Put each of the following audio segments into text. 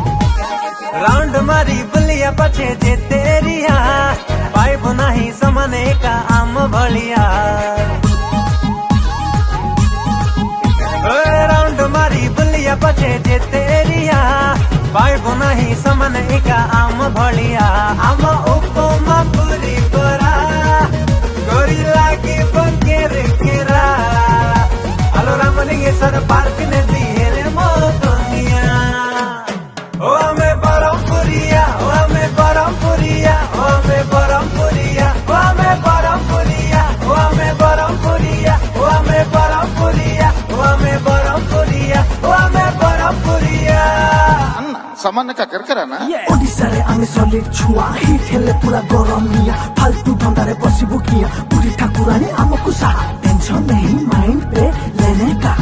round मारी बुलिया पछे जे तेरिया पाइप नहीं समने का आम भलिया राउंड मारी बुलिया पछे जे तेरिया पाइप नहीं समने का आम भलिया आम उपमा पूरी कोरा गोरी लागी बकेरे केरा आलो रामलिंगे सर पार्क ने दिए रे मोतनिया ओ हमें बरमपुरिया ओ हमें बरमपुरिया ओ हमें बरमपुरिया ओ हमें बरमपुरिया ओ हमें बरमपुरिया ओ हमें बरमपुरिया ओ हमें बरमपुरिया ओ हमें बरमपुरिया सामान्य का कर ना ओडिशा रे आमे सॉलिड छुआ हिट हेले पूरा गरमिया फालतू धंधारे बसिबु किया पूरी ठाकुरानी हमको सारा टेंशन नहीं माइंड पे लेने का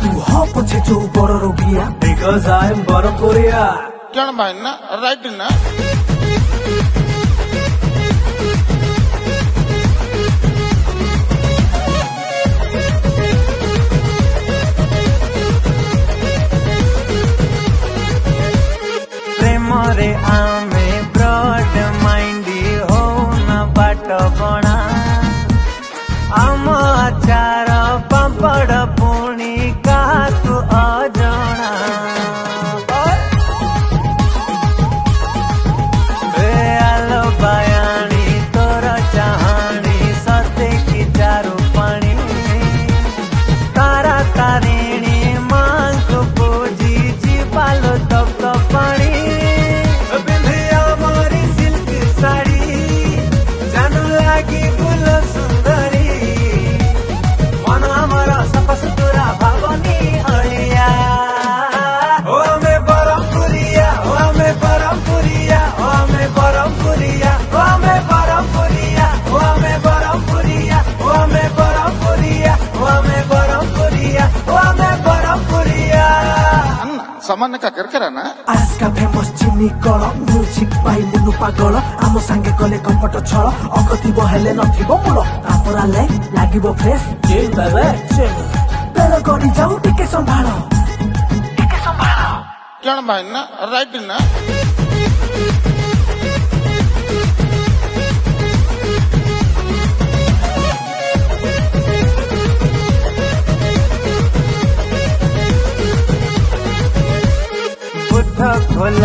तू हो पछे जो बड़ रोगिया because I am बरमपुरिया क्या भाई ना राइट ना रे आमे ब्रॉड माइंडी हो न बाट बणा आम अचार पापड़ पुणी का तू अजणा आलो बयानी तोर चाहानी सते की चारू पानी तारा तारिणी मांग पूजी जीवालो तप पानी सामान्य का कर ना आज का फेमस चिनी कल म्यूजिक पाई मुनु पागल आम सांगे कले कपट छल अगतिब हेले नथिबो मूल तापराले लागिबो फ्रेश चिल बेबे चिल बेल गड़ी जाऊ टिके संभाल क्या भाई ना राइट ना खोल